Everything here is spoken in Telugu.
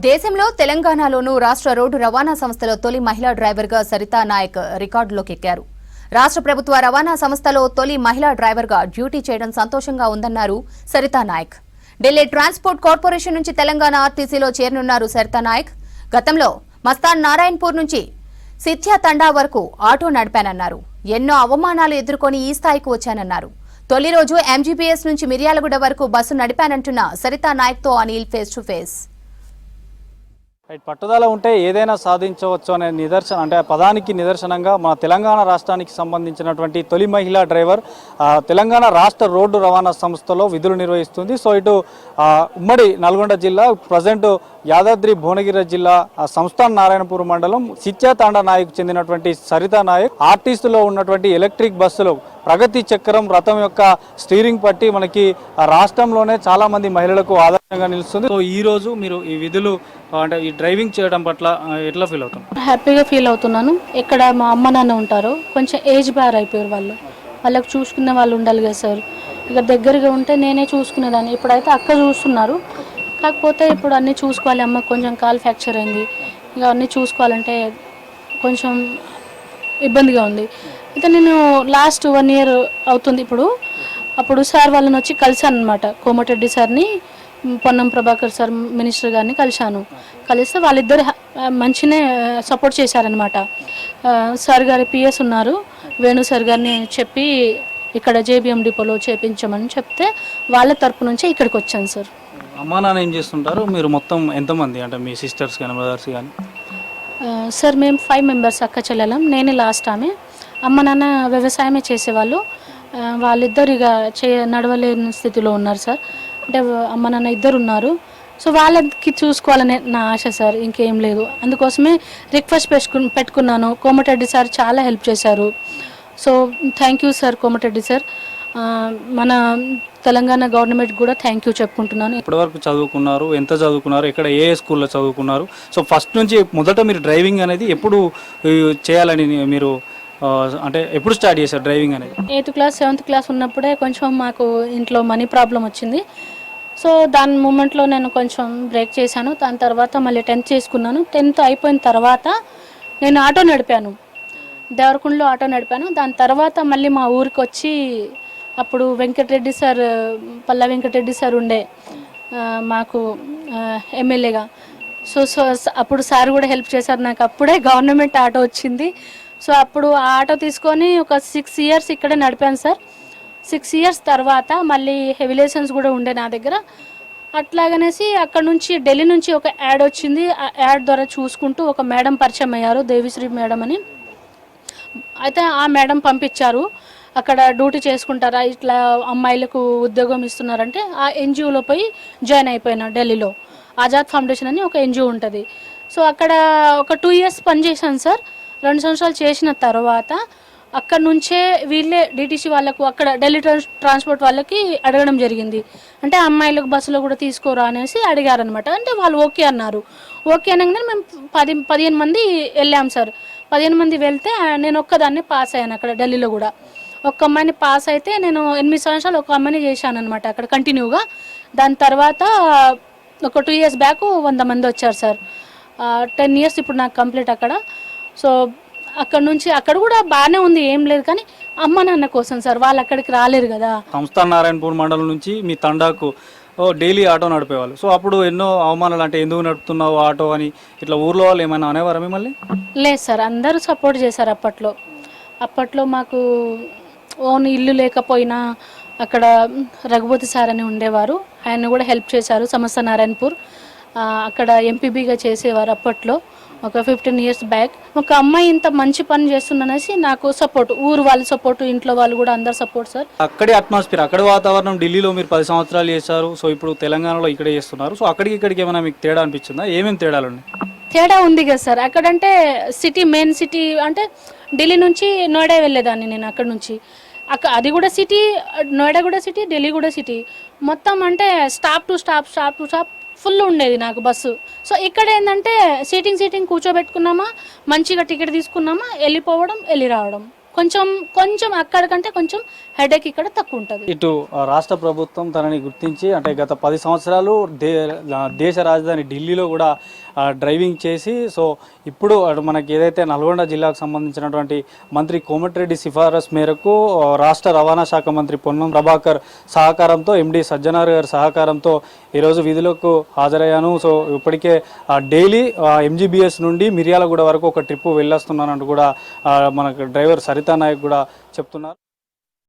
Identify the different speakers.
Speaker 1: దేశంలో తెలంగాణలోనూ రాష్ట్ర రోడ్డు రవాణా సంస్థలో తొలి మహిళా డ్రైవర్గా సరితా నాయక్ రికార్డులోకి ఎక్కారు. రాష్ట్ర ప్రభుత్వ రవాణా సంస్థలో తొలి మహిళా డ్రైవర్గా డ్యూటీ చేయడం సంతోషంగా ఉందన్నారు సరితా నాయక్. ఢిల్లీ ట్రాన్స్పోర్ట్ కార్పొరేషన్ నుంచి తెలంగాణ ఆర్టీసీలో చేరనున్నారు సరితా నాయక్. గతంలో మస్తాన్ నారాయణపూర్ నుంచి సిథ్యా తండా వరకు ఆటో నడిపానన్నారు. ఎన్నో అవమానాలు ఎదుర్కొని ఈ స్థాయికి వచ్చానన్నారు. తొలి రోజు ఎంజీబీఎస్ నుంచి మిర్యాలగూడ వరకు బస్సు నడిపానంటున్న సరితా నాయక్తో అనిల్ ఫేస్ టు ఫేస్.
Speaker 2: పట్టుదల ఉంటే ఏదైనా సాధించవచ్చు అనే నిదర్శనం, అంటే పదానికి నిదర్శనంగా మన తెలంగాణ రాష్ట్రానికి సంబంధించినటువంటి తొలి మహిళా డ్రైవర్ తెలంగాణ రాష్ట్ర రోడ్డు రవాణా సంస్థలో విధులు నిర్వహిస్తుంది. సో ఇటు ఉమ్మడి నల్గొండ జిల్లా, ప్రజెంట్ యాదాద్రి భువనగిరి జిల్లా సంస్థాన్ నారాయణపూర్ మండలం సిథ్యా తాండా నాయకు చెందినటువంటి సరితా నాయక్ ఆర్టీసీలో ఉన్నటువంటి ఎలక్ట్రిక్ బస్సులో ప్రగతి చక్రం రథం యొక్క స్టీరింగ్ పట్టి మనకి రాష్ట్రంలోనే చాలా మంది మహిళలకు ఆదర్శంగా నిలుస్తుంది. సో ఈ రోజు మీరు ఈ విధులు అంటే ఈ డ్రైవింగ్ చేయడం పట్ల ఎట్లా ఫీల్ అవుతాం?
Speaker 3: హ్యాపీగా ఫీల్ అవుతున్నాను. ఇక్కడ మా అమ్మ నాన్న ఉంటారు, కొంచెం ఏజ్ బార్ అయిపోయారు, వాళ్ళకి చూసుకునే వాళ్ళు ఉండాలి కదా సార్. ఇక దగ్గరగా ఉంటే నేనే చూసుకునేదాన్ని. ఇప్పుడైతే అక్క చూస్తున్నారు, కాకపోతే ఇప్పుడు అన్నీ చూసుకోవాలి. అమ్మ కొంచెం కాలు ఫ్రాక్చర్ అయింది, ఇక అన్నీ చూసుకోవాలంటే కొంచెం ఇబ్బందిగా ఉంది. అయితే నేను లాస్ట్ 1 year అవుతుంది అప్పుడు సార్ వాళ్ళని వచ్చి కలిశాను అనమాట. కోమటిరెడ్డి సార్ని, పొన్నం ప్రభాకర్ సార్ మినిస్టర్ గారిని కలిస్తే వాళ్ళిద్దరు మంచినే సపోర్ట్ చేశారనమాట. సార్ గారి పిఎస్ ఉన్నారు, వేణు సార్ గారిని చెప్పి ఇక్కడ జేబీఎం డిపోలో చేపించమని చెప్తే వాళ్ళ తరపు నుంచే ఇక్కడికి వచ్చాను సార్.
Speaker 2: అమ్మా నాన్న ఏం చేస్తుంటారు? మీరు మొత్తం ఎంతమంది, అంటే మీ సిస్టర్స్ కానీ బ్రదర్స్ కానీ?
Speaker 3: సార్ మేము 5 members అక్క చెల్లెలం, నేనే లాస్ట్ ఆమె. అమ్మ నాన్న వ్యవసాయమే చేసేవాళ్ళు. వాళ్ళిద్దరు ఇక నడవలేని స్థితిలో ఉన్నారు సార్. అంటే అమ్మ నాన్న ఇద్దరు ఉన్నారు. సో వాళ్ళకి చూసుకోవాలనే నా ఆశ సార్, ఇంకేం లేదు. అందుకోసమే రిక్వెస్ట్ పెట్టుకున్నాను. కోమటిరెడ్డి సార్ చాలా హెల్ప్ చేశారు. So thank you sir Komatireddy sir. మన తెలంగాణ గవర్నమెంట్ కూడా థ్యాంక్ యూ చెప్పుకుంటున్నాను.
Speaker 2: ఇప్పటివరకు చదువుకున్నారు, ఎంత చదువుకున్నారు, ఇక్కడ ఏ స్కూల్లో చదువుకున్నారు? సో ఫస్ట్ నుంచి మొదట మీరు డ్రైవింగ్ అనేది ఎప్పుడు చేయాలని మీరు అంటే ఎప్పుడు స్టార్ట్ చేశారు డ్రైవింగ్ అనేది?
Speaker 3: 8th class 7th class ఉన్నప్పుడే కొంచెం మాకు ఇంట్లో మనీ ప్రాబ్లం వచ్చింది. సో దాని మూమెంట్లో నేను కొంచెం బ్రేక్ చేశాను. దాని తర్వాత మళ్ళీ 10th చేసుకున్నాను. 10th అయిపోయిన తర్వాత నేను ఆటో నడిపాను, దేవరకొండలో ఆటో నడిపాను. దాని తర్వాత మళ్ళీ మా ఊరికి వచ్చి అప్పుడు వెంకటరెడ్డి సార్, పల్లా వెంకటరెడ్డి సార్ ఉండే మాకు ఎమ్మెల్యేగా. సో అప్పుడు సార్ కూడా హెల్ప్ చేశారు నాకు. అప్పుడే గవర్నమెంట్ ఆటో వచ్చింది. సో అప్పుడు ఆ ఆటో తీసుకొని ఒక 6 years ఇక్కడే నడిపాను సార్. 6 years తర్వాత మళ్ళీ హెవీ లైసెన్స్ కూడా ఉండే నా దగ్గర. అట్లాగనేసి అక్కడ నుంచి ఢిల్లీ నుంచి ఒక యాడ్ వచ్చింది. ఆ యాడ్ ద్వారా చూసుకుంటూ ఒక మేడం పరిచయం అయ్యారు, దేవిశ్రీ మేడం అని. అయితే ఆ మేడం పంపించారు, అక్కడ డ్యూటీ చేసుకుంటారా, ఇట్లా అమ్మాయిలకు ఉద్యోగం ఇస్తున్నారంటే ఆ ఎన్జిఓలో పోయి జాయిన్ అయిపోయినా. ఢిల్లీలో ఆజాద్ ఫౌండేషన్ అని ఒక ఎన్జిఓ ఉంటుంది. సో అక్కడ ఒక 2 years పనిచేశాను సార్. 2 సంవత్సరాలు చేసిన తర్వాత అక్కడ నుంచే వీళ్ళే డిటీసీ వాళ్ళకు, అక్కడ ఢిల్లీ ట్రాన్స్పోర్ట్ వాళ్ళకి అడగడం జరిగింది. అంటే అమ్మాయిలకు బస్సులో కూడా తీసుకోరా అనేసి అడిగారనమాట. అంటే వాళ్ళు ఓకే అన్నారు. ఓకే అనగానే మేము 15 మంది వెళ్ళాం సార్. 15 మంది వెళ్తే నేను ఒక్కదాన్ని పాస్ అయ్యాను అక్కడ ఢిల్లీలో కూడా. ఒక్క అమ్మాయిని పాస్ అయితే నేను 8 సంవత్సరాలు ఒక అమ్మాయిని చేశాను అనమాట అక్కడ కంటిన్యూగా. దాని తర్వాత ఒక 2 years బ్యాక్ 100 మంది వచ్చారు సార్. 10 years ఇప్పుడు నాకు కంప్లీట్ అక్కడ. సో అక్కడ నుంచి అక్కడ కూడా బాగానే ఉంది, ఏం లేదు. కానీ అమ్మ నాన్న కోసం సార్, వాళ్ళు అక్కడికి రాలేరు కదా.
Speaker 2: సంస్థాన్ నారాయణపూర్ మండలం నుంచి మీ తండాకు డైలీ ఆటో నడిపేవాళ్ళు. సో అప్పుడు ఎన్నో అవమానాలు, అంటే ఎందుకు నడుపుతున్నావు ఆటో అని ఇట్లా ఊర్లో వాళ్ళు ఏమైనా అనేవారా మిమ్మల్ని?
Speaker 3: లేదు సార్, అందరూ సపోర్ట్ చేశారు. అప్పట్లో మాకు ఓన్ ఇల్లు లేకపోయినా అక్కడ రఘుపతి సార్ అని ఉండేవారు, ఆయన కూడా హెల్ప్ చేశారు. సంస్థ నారాయణపూర్ అక్కడ ఎంపీబీగా చేసేవారు అప్పట్లో, ఒక 15 years బ్యాక్. ఒక అమ్మాయి ఇంత మంచి పని చేస్తుందనేసి నాకు సపోర్ట్, ఊరు వాళ్ళ సపోర్ట్, ఇంట్లో వాళ్ళు కూడా అందరు సపోర్ట్ సార్.
Speaker 2: అక్కడి అట్మాస్ఫియర్, అక్కడి వాతావరణం, ఢిల్లీలో మీరు 10 సంవత్సరాలు చేశారు. సో ఇప్పుడు తెలంగాణలో ఇక్కడే చేస్తున్నారు. సో అక్కడికి ఇక్కడికి ఏమైనా మీకు తేడా అనిపించిందా? ఏమేమి తేడాలు ఉన్నాయి?
Speaker 3: తేడా ఉంది కదా సార్. అక్కడంటే సిటీ, మెయిన్ సిటీ, అంటే ఢిల్లీ నుంచి నోయిడా వెళ్ళేదాన్ని నేను. అక్కడ నుంచి అది కూడా సిటీ, నోయిడా కూడా సిటీ, ఢిల్లీ కూడా సిటీ. మొత్తం అంటే స్టాప్ టు స్టాప్ ఫుల్ ఉండేది నాకు బస్సు. సో ఇక్కడ ఏంటంటే సీటింగ్ కూర్చోబెట్టుకున్నామా, మంచిగా టికెట్ తీసుకున్నామా, వెళ్ళిపోవడం, వెళ్ళి రావడం, కొంచెం అక్కడికంటే కొంచెం హెడేక్ ఇక్కడ తక్కువ ఉంటుంది.
Speaker 2: ఇటు రాష్ట్ర ప్రభుత్వం తనని గుర్తించి అంటే గత 10 సంవత్సరాలు దేశ రాజధాని ఢిల్లీలో కూడా డ్రైవింగ్ చేసి సో ఇప్పుడు మనకి ఏదైతే నల్గొండ జిల్లాకు సంబంధించినటువంటి మంత్రి కోమటిరెడ్డి సిఫారసు మేరకు రాష్ట్ర రవాణా శాఖ మంత్రి పొన్నం ప్రభాకర్ సహకారంతో ఎండి సజ్జనార్ గారి సహకారంతో ఈరోజు విధులకు హాజరయ్యాను. సో ఇప్పటికే డైలీ ఎంజీబీఎస్ నుండి మిర్యాలగూడ వరకు ఒక ట్రిప్ వెళ్ళొస్తున్నానంటూ కూడా మనకు డ్రైవర్ సరితా నాయక్ కూడా చెప్తున్నారు.